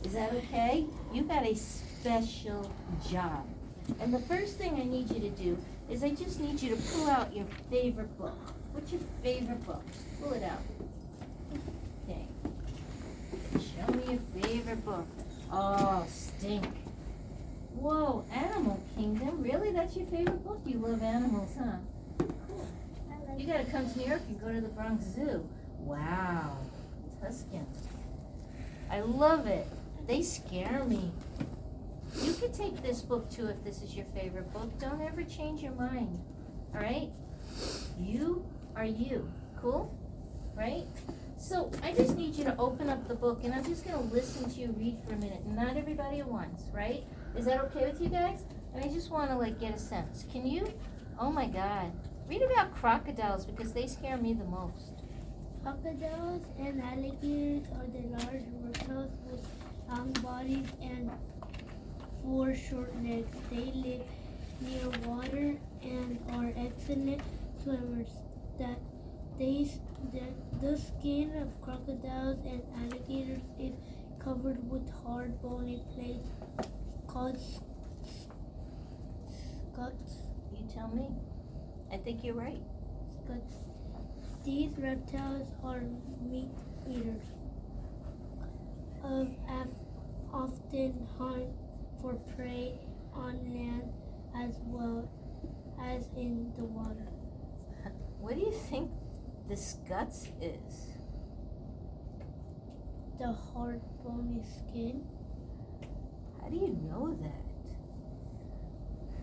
Is that okay? You got a special job. And the first thing I need you to do is I just need you to pull out your favorite book. What's your favorite book? Pull it out. Okay. Show me your favorite book. Oh, stink. Whoa, Animal Kingdom? Really? That's your favorite book? You love animals, huh? Cool. You gotta come to New York and go to the Bronx Zoo. Wow. Tuscan. I love it. They scare me. You could take this book too if this is your favorite book. Don't ever change your mind. All right? You are you. Cool? Right? So I just need you to open up the book and I'm just going to listen to you read for a minute. Not everybody at once, right? Is that okay with you guys? And I just want to like get a sense. Can you? Oh my God. Read about crocodiles because they scare me the most. Crocodiles and alligators are the large reptiles with long bodies and 4 short legs. They live near water and are excellent swimmers. That the skin of crocodiles and alligators is covered with hard bony plates called scuts. You tell me. I think you're right. Scuts. These reptiles are meat eaters. Often hunt for prey on land as well as in the water. What do you think the scuts is? The hard bony skin, How do you know that?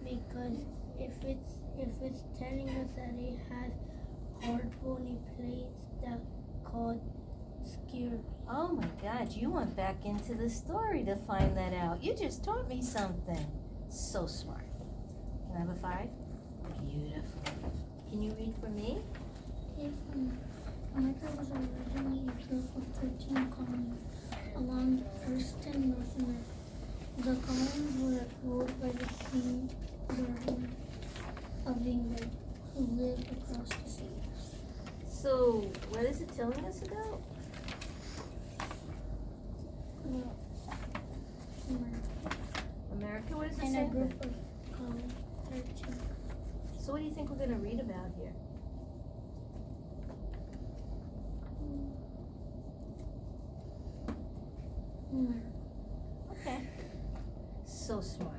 because if it's telling us that it has hard bony plates that called skewers. Oh my God, you went back into the story to find that out. You just taught me something. So smart. Can I have a 5? Beautiful. Can you read for me? America was originally a group of 13 colonies along the coast in North America. The colonies were ruled by the King Bernard of England, who lived across the sea. So, what is it telling us about? America, what does it And say? a group of colonies, 13. So what do you think we're going to read about here? Okay. So smart.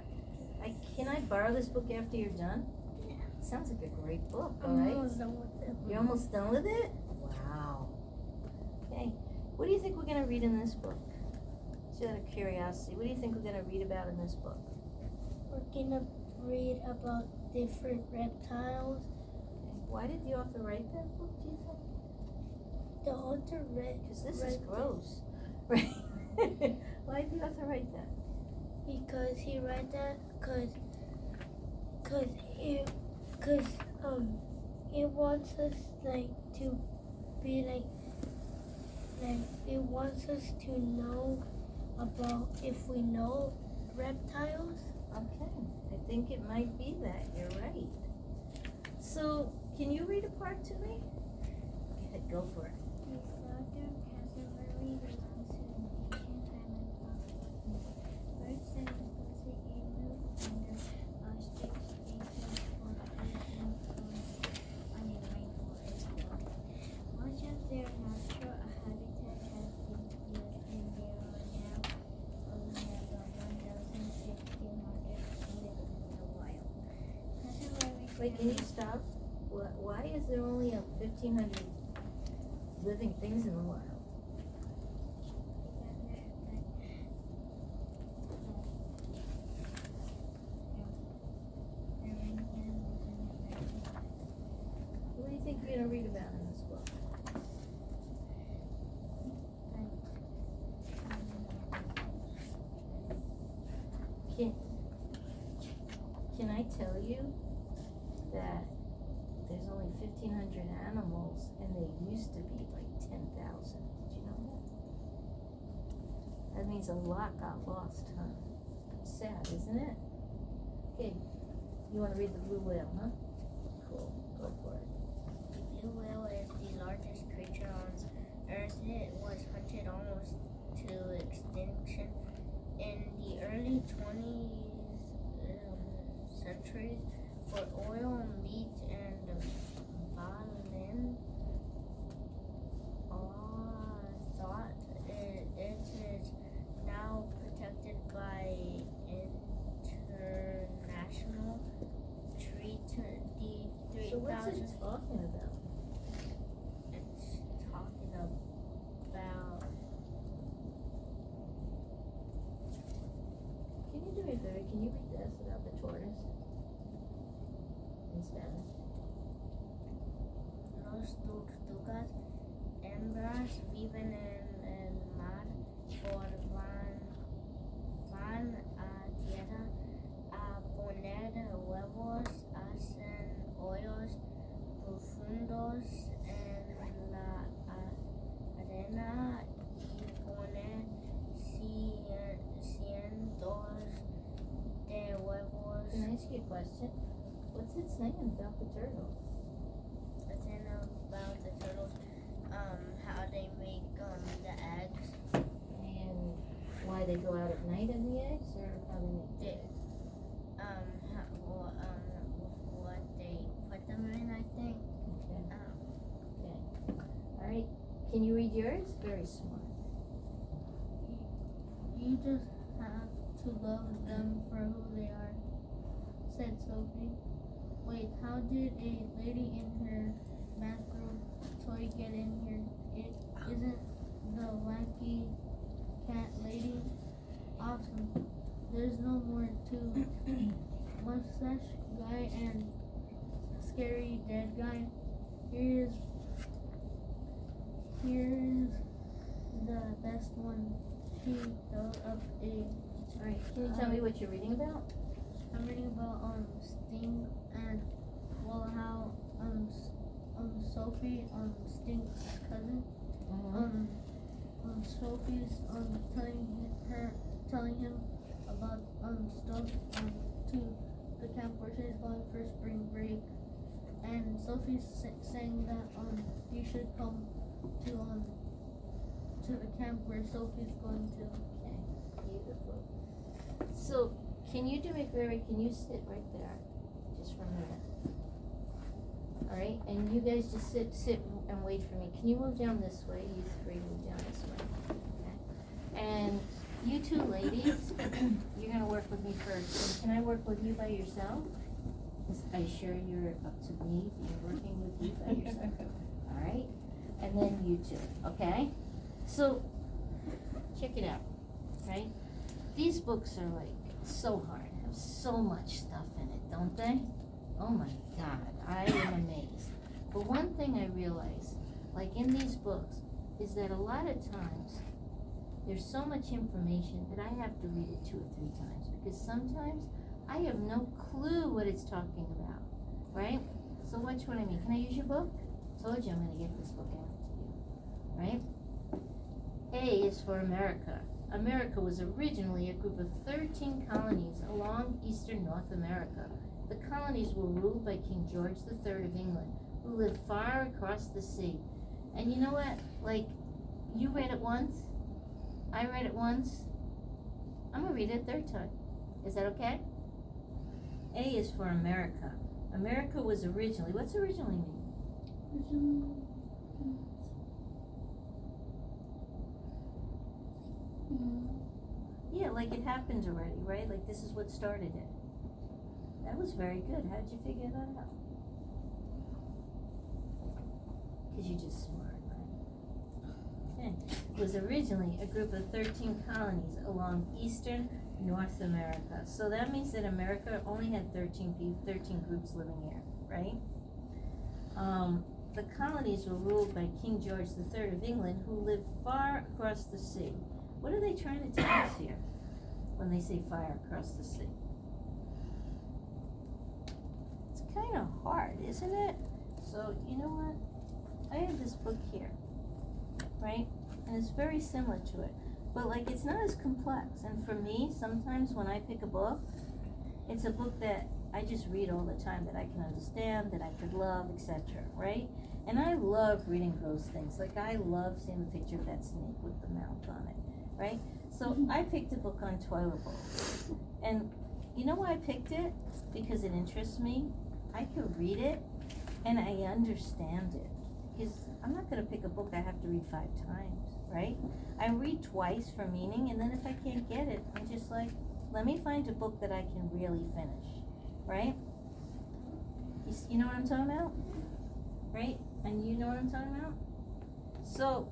Can I borrow this book after you're done? Yeah. Sounds like a great book, all I'm right? almost done with it. You're almost done with it? Wow. Okay. What do you think we're going to read in this book? Just out of curiosity, what do you think we're going to read about in this book? We're gonna read about different reptiles. Why did the author write that book, do you think? The author read Because this is read gross. Right? Why did the author write that? because he read that it wants us like to be like it wants us to know about if we know reptiles. Okay, I think it might be that. You're right. So, can you read a part to me? Go ahead, go for it. The Southern Cassowary belongs to an ancient time of Africa. Birds and mostly emu under strict spaces for breeding on a rainforest floor. Much of their natural habitat has been cleared and there are now only about 1,600 living in the wild. Cassowaries Wait, can you stop? Why is there only 1,500 living things in the wild? What do you think you're going to read about in this book? Can I tell you that there's only 1,500 animals and there used to be like 10,000? Did you know that? That means a lot got lost, huh? Sad, isn't it? Okay, you want to read the blue whale, huh? Cool, go for it. The blue whale is the largest creature on Earth. It was hunted almost to extinction 20th centuries for oil, meat, and violin. All thought it is now protected by international treaty. So what's it talking about? It's talking about. Can you do me a favor? Can you read this about the tortoise in Spanish? Los tortugas hembras viven en el mar por van a tierra a poner huevos, hacen hoyos profundos en la arena y ponen cientos de huevos. Can I ask you a question? What's it saying about the turtle? It's in about the turtles, how they make the eggs. And why they go out at night in the eggs, or how they make the eggs? What they put them in, I think. Okay. All right. Can you read yours? Very smart. You just have to love them for who they are, said Sophie. Wait, how did a lady in her bathrobe toy get in here? It isn't the wacky cat lady. Awesome. There's no more to mustache guy and scary dead guy. Here's the best one. She held up a. All right. Can you tell me what you're reading about? I'm reading about Sting and how Sophie Sting's cousin Sophie's telling him about stuff to the camp where she's going for spring break, and Sophie's saying that he should come to the camp where Sophie's going to. Okay. Beautiful. So, can you do me a favor? Can you sit right there, just for a minute? All right. And you guys just sit and wait for me. Can you move down this way? You three move down this way. Okay. And you two ladies, you're gonna work with me first. And can I work with you by yourself? Are you sure you're up to me being working with you by yourself? All right. And then you two. Okay. So, check it out. Right. These books are like so hard, have so much stuff in it, don't they? Oh my God, I am amazed. But one thing I realize, like in these books, is that a lot of times there's so much information that I have to read it 2 or 3 times, because sometimes I have no clue what it's talking about, right? So watch what I mean. Can I use your book? Told you I'm gonna get this book out to you, right? A is for America. America was originally a group of 13 colonies along eastern North America. The colonies were ruled by King George III of England, who lived far across the sea. And you know what? Like, you read it once, I read it once, I'm gonna read it a 3rd time. Is that okay? A is for America. America was originally, what's originally mean? Yeah, like it happened already, right? Like this is what started it. That was very good. How did you figure that out? Because you're just smart, right? Okay. It was originally a group of 13 colonies along eastern North America. So that means that America only had 13 groups living here, right? The colonies were ruled by King George III of England, who lived far across the sea. What are they trying to tell us here when they say far across the sea? It's kind of hard, isn't it? So, you know what? I have this book here, right? And it's very similar to it. But, like, it's not as complex. And for me, sometimes when I pick a book, it's a book that I just read all the time, that I can understand, that I could love, etc., right? And I love reading those things. Like, I love seeing the picture of that snake with the mouth on it, right? So I picked a book on toilet bowls. And you know why I picked it? Because it interests me. I could read it and I understand it. Because I'm not gonna pick a book I have to read 5 times, right? I read twice for meaning, and then if I can't get it, I'm just like, let me find a book that I can really finish, right? You know what I'm talking about? Right? And you know what I'm talking about? So,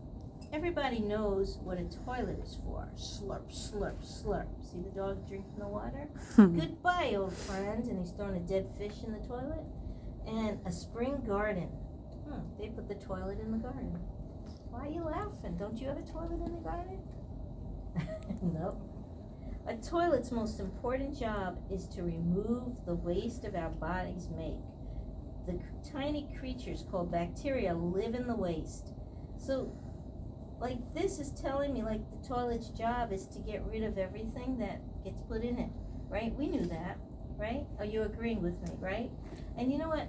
everybody knows what a toilet is for. Slurp, slurp, slurp. See the dog drinking the water? Goodbye, old friend. And he's throwing a dead fish in the toilet. And a spring garden. They put the toilet in the garden. Why are you laughing? Don't you have a toilet in the garden? Nope. A toilet's most important job is to remove the waste of our bodies make. The tiny creatures called bacteria live in the waste. So, like, this is telling me, like, the toilet's job is to get rid of everything that gets put in it, right? We knew that, right? Are you agreeing with me, right? And you know what?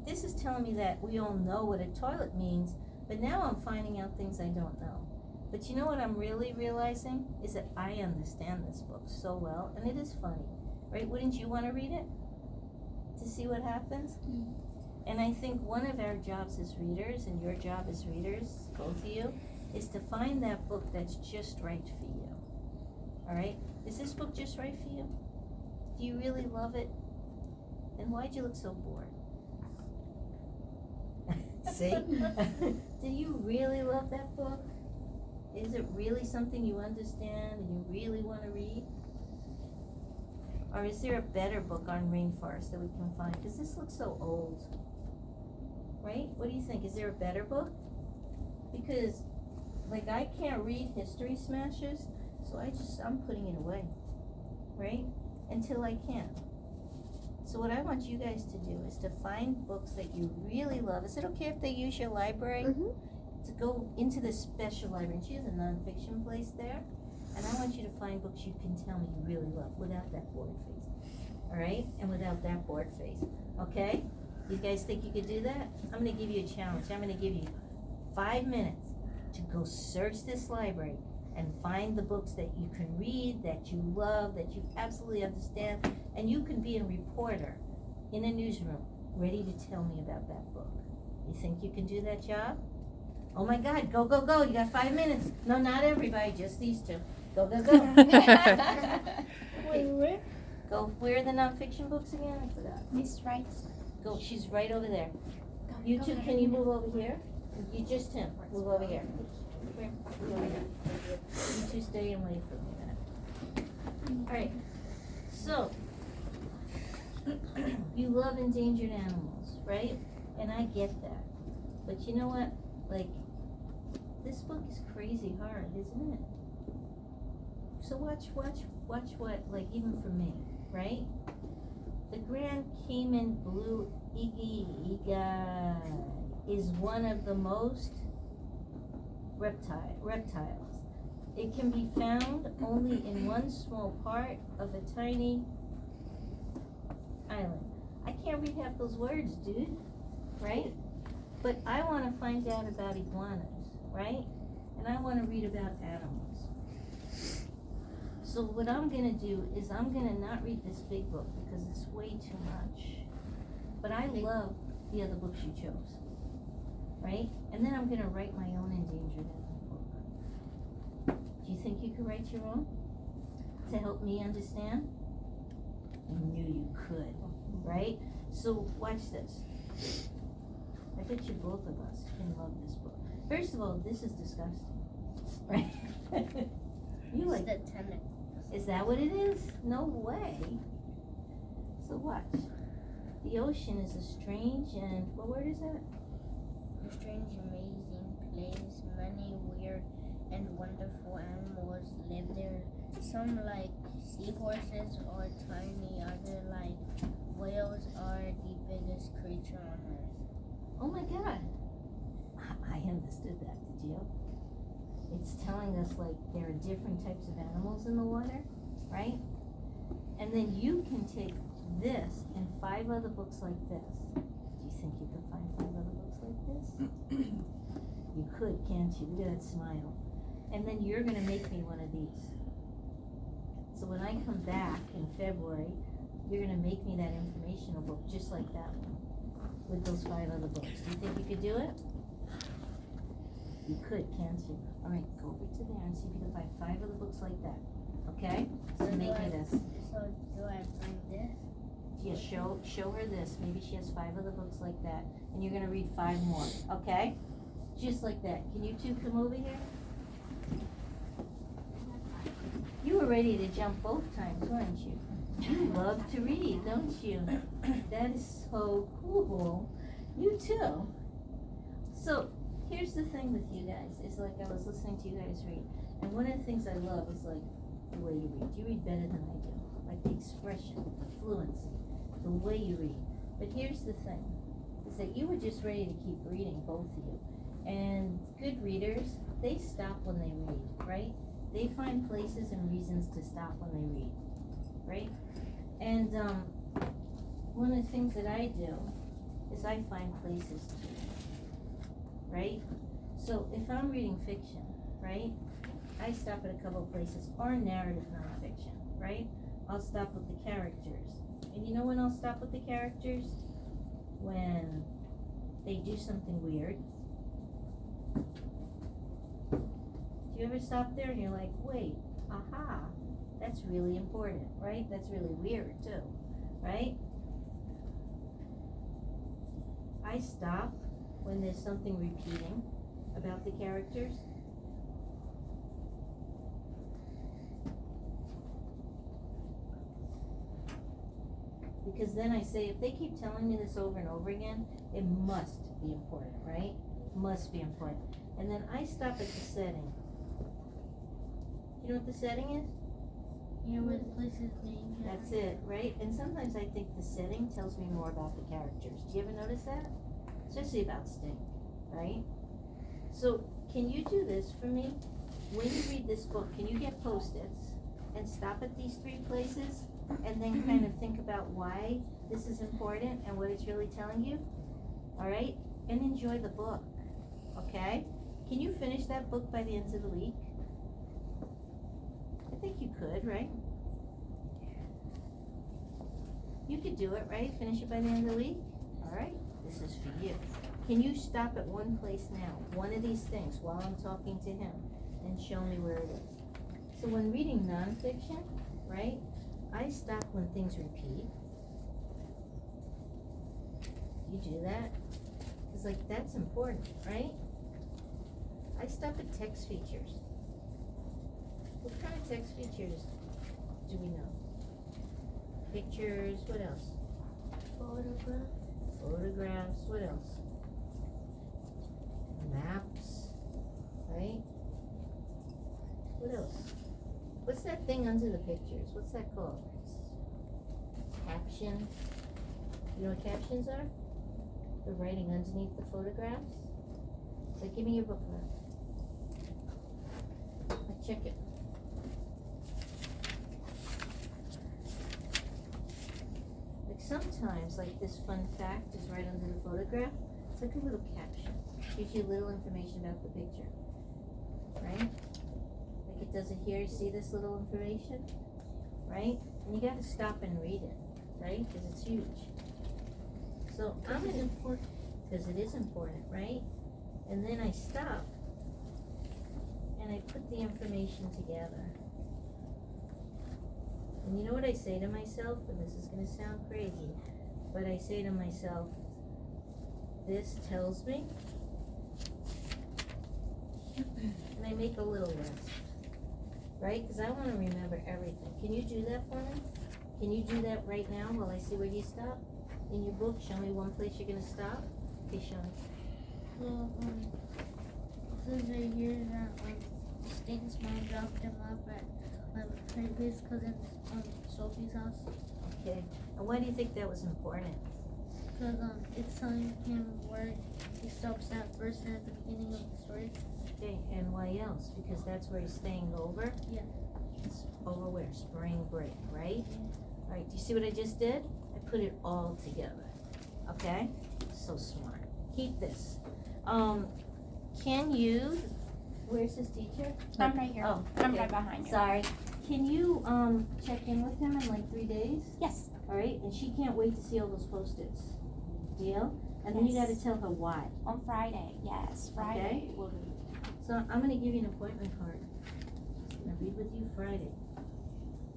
This is telling me that we all know what a toilet means, but now I'm finding out things I don't know. But you know what I'm really realizing is that I understand this book so well, and it is funny, right? Wouldn't you want to read it to see what happens? And I think one of our jobs as readers, and your job as readers, both of you, is to find that book that's just right for you. All right? Is this book just right for you? Do you really love it? Then why'd you look so bored? See? Do you really love that book? Is it really something you understand and you really want to read? Or is there a better book on rainforest that we can find? Because this looks so old. Right? What do you think? Is there a better book? Because, like, I can't read History Smashers, so I'm putting it away. Right? Until I can. So what I want you guys to do is to find books that you really love. Is it okay if they use your library? To go into the special library. And she has a nonfiction place there. And I want you to find books you can tell me you really love without that bored face. All right? And without that bored face. Okay? You guys think you could do that? I'm going to give you a challenge. I'm going to give you 5 minutes to go search this library and find the books that you can read, that you love, that you absolutely understand, and you can be a reporter in a newsroom ready to tell me about that book. You think you can do that job? Oh my God, go, go, go. You got 5 minutes. No, not everybody, just these two. Go, go, go. Wait, Go, where are the nonfiction books again? I forgot. Miss Right. Go, she's right over there. You two, can you move over here? You just him, move over here. Move over here. You two stay and wait for me a minute. Alright, so, you love endangered animals, right? And I get that. But you know what? Like, this book is crazy hard, isn't it? So watch what, like, even for me, right? The Grand Cayman blue eagle is one of the most reptiles. It can be found only in one small part of a tiny island. I can't read half those words, dude, right? But I want to find out about iguanas, right? And I want to read about animals. So what I'm going to do is I'm going to not read this big book because it's way too much. But I love the other books you chose, right? And then I'm going to write my own endangered animal book. Do you think you could write your own to help me understand? I knew you could, right? So watch this. I bet you both of us can love this book. First of all, this is disgusting, right? You like the tentacle. Is that what it is? No way. So watch. The ocean is a strange and what word is that? A strange, amazing place. Many weird and wonderful animals live there. Some like seahorses are tiny. Other like whales are the biggest creature on earth. Oh my God. I understood that, did you? It's telling us like there are different types of animals in the water, right? And then you can take this and 5 other books like this. Do you think you could find 5 other books like this? You could, can't you? Look at that smile. And then you're gonna make me one of these. when I come back in February, you're gonna make me that informational book, just like that one, with those 5 other books. Do you think you could do it? You could, can't you? All right, go over to there and see if you can find 5 other books like that, okay? So So make do me I- this. So do I bring this? Yeah, show her this. Maybe she has 5 other books like that, and you're gonna read 5 more, okay? Just like that. Can you two come over here? You were ready to jump both times, weren't you? You love to read, don't you? That is so cool. You too. So, here's the thing with you guys. It's like I was listening to you guys read, and one of the things I love is like the way you read. You read better than I do. Like the expression, the fluency, the way you read. But here's the thing, is that you were just ready to keep reading, both of you. And good readers, they stop when they read, right? They find places and reasons to stop when they read, right? And one of the things that I do is I find places to read, right? So if I'm reading fiction, right, I stop at a couple of places, or narrative nonfiction, right? I'll stop with the characters. And you know when I'll stop with the characters? When they do something weird. Do you ever stop there and you're like, wait, aha, that's really important, right? That's really weird too, right? I stop when there's something repeating about the characters. Because then I say, if they keep telling me this over and over again, it must be important, right? Must be important. And then I stop at the setting. You know what the setting is? Yeah, where the place is named. That's it, right? And sometimes I think the setting tells me more about the characters. Do you ever notice that? Especially about Sting, right? So, can you do this for me? When you read this book, can you get Post-its and stop at these 3 places and then kind of think about why this is important and what it's really telling you? All right? And enjoy the book, okay? Can you finish that book by the end of the week? I think you could, right? You could do it, right? Finish it by the end of the week? All right, this is for you. Can you stop at one place now, one of these things, while I'm talking to him, and show me where it is? So when reading nonfiction, right, I stop when things repeat. You do that? It's like, that's important, right? I stop at text features. What kind of text features do we know? Pictures, what else? Photographs, what else? Maps, right? What else? What's that thing under the pictures? What's that called? Captions. You know what captions are? The writing underneath the photographs. So give me your book now. Check it. Like sometimes, like this fun fact is right under the photograph. It's like a little caption. Gives you a little information about the picture. Right? Like it does it here. See this little information? Right? And you gotta stop and read it. Right? Because it's huge. So I'm gonna, because it is important, right? And then I stop and I put the information together. And you know what I say to myself? And this is gonna sound crazy, but I say to myself, this tells me, and I make a little list, right? Because I wanna remember everything. Can you do that for me? Can you do that right now while I see where you stop? In your book, show me one place you're gonna stop. Okay, show me. Well, it says right here that Sting's mom dropped him off at his cousin Sophie's house. Okay, and why do you think that was important? Because it's telling him where he stops at first and at the beginning of the story. Okay, and why else? Because that's where he's staying over? Yeah. It's over where? Spring break, right? All right, do you see what I just did? I put it all together, okay? So smart. Keep this. Can you, where's his teacher? I'm right here. Oh, I'm okay. right behind you. Sorry. can you, check in with him in like 3 days? Yes. Alright, and she can't wait to see all those Post-its. Deal? And then you Yes. gotta tell her why. On Friday, yes, Friday will be. So I'm gonna give you an appointment card. I'm gonna read with you Friday.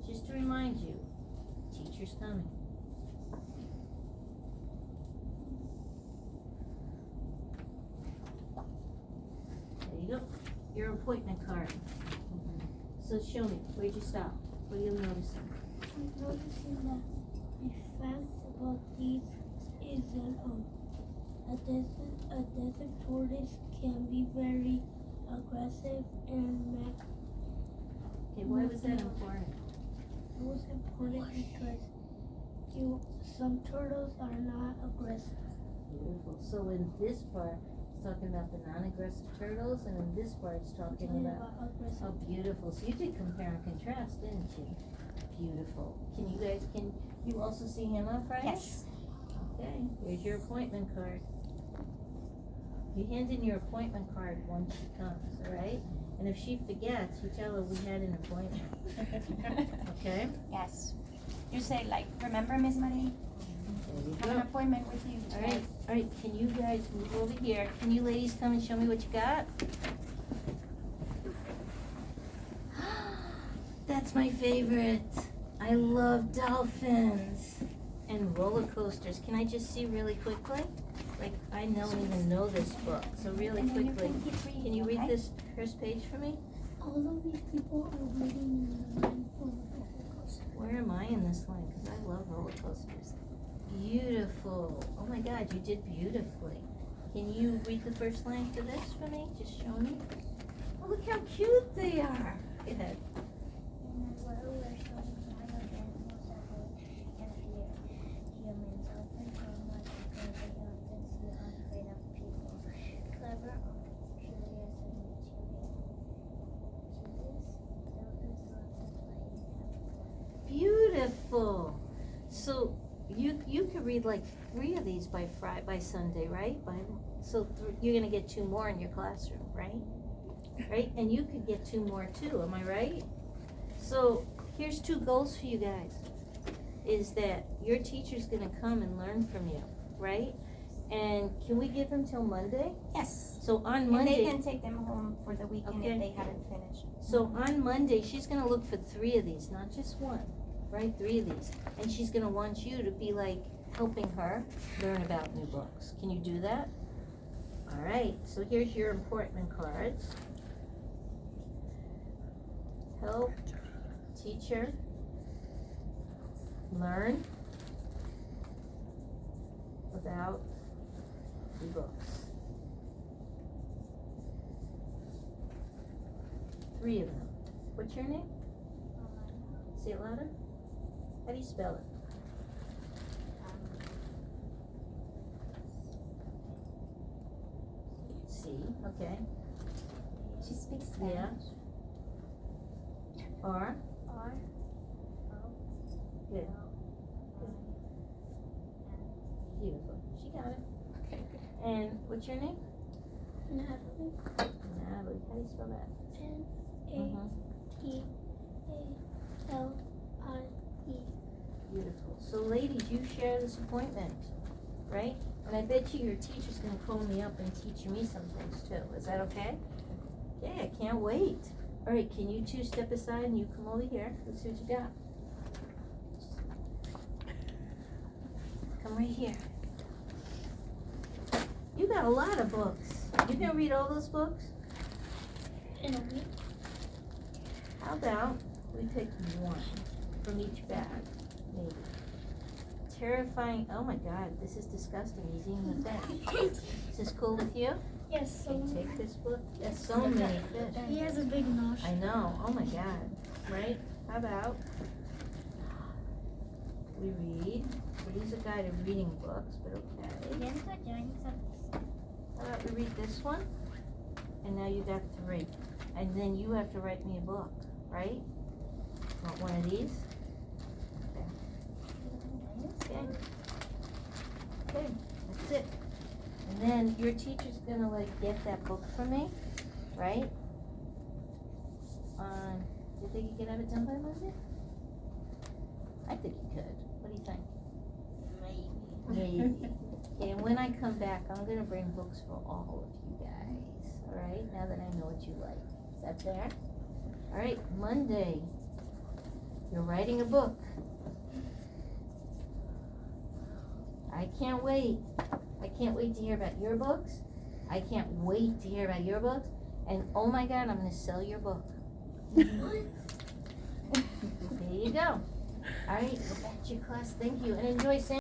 Just to remind you, teacher's coming. There you go, your appointment card. So show me, where'd you stop? What are you noticing? I'm noticing that my fact about these is that a desert tortoise can be very aggressive and Okay, why was that important? it was important because some turtles are not aggressive. Beautiful. So in this part, it's talking about the non-aggressive turtles, and in this part, it's talking about, aggressive. oh, beautiful. So you did compare and contrast, didn't you? Beautiful. Can you also see him on Friday? Yes. Okay, here's your appointment card. You hand in your appointment card once she comes, all right? And if she forgets, you tell her we had an appointment. Okay? Yes. You say like, remember Miss Marie? There you Have an go. appointment with you All today. right, can you guys move over here? Can you ladies come and show me what you got? That's my favorite. I love dolphins and roller coasters. Can I just see really quickly? Like, I don't even know this book, so really And then you quickly. can keep reading, Can you read okay? this first page for me? All of these people are waiting in line for the roller coaster. Where am I in this line? Because I love roller coasters. Beautiful. Oh my God, you did beautifully. Can you read the first line for this for me? Just show me. Oh, look how cute they are. Go ahead. In a world where so many wild animals are bold and fear humans often so much because they often seem afraid of people. Clever, curious, and mischievous. Dolphins love to play and have fun. Beautiful. So you could read like 3 of these by Sunday, right? So you're gonna get 2 more in your classroom, right? Right? And you could get 2 more too. Am I right? So here's 2 goals for you guys. Is that your teacher's gonna come and learn from you, right? And can we give them till Monday? Yes. So on And Monday. they can take them home for the weekend Okay. if they haven't finished. So on Monday, she's gonna look for 3 of these, not just 1, right? 3 of these. And she's gonna want you to be like helping her learn about new books. Can you do that? All right, so here's your appointment cards. Help teacher learn about new books. 3 of them. What's your name? Say it louder. How do you spell it? C, okay. She speaks Yeah. Spanish. R, R good, beautiful. She got it. Okay. And what's your name? Natalie, Natalie. How do you spell that? N-A-T-A-L-I-E. Beautiful. So ladies, you share this appointment, right? And I bet you your teacher's gonna call me up and teach me some things too. Is that okay? Yeah, I can't wait. All right, can you 2 step aside and you come over here? Let's see what you got. Come right here. You got a lot of books. You gonna read all those books? In a week. How about we pick 1 from each bag, maybe. Terrifying, oh my God, this is disgusting, he's eating the fish. Is this cool with you? Yes, so Okay, take this book, there's so many fish. he has a big nostril. I know, oh my God, right? How about we read, so these are guided reading books, but okay. How about we read this one? And now you got 3. And then you have to write me a book, right? Want one of these? Okay. Okay, that's it. And then your teacher's gonna like get that book from me, right? On Do you think you could have it done by Monday? I think you could. What do you think? Maybe. Okay, and when I come back, I'm gonna bring books for all of you guys, alright? Now that I know what you like. Is that fair? Alright, Monday. You're writing a book. I can't wait. I can't wait to hear about your books. I can't wait to hear about your books. And oh my God, I'm gonna sell your book. There you go. Alright, go back to your class. Thank you. And enjoy Sam.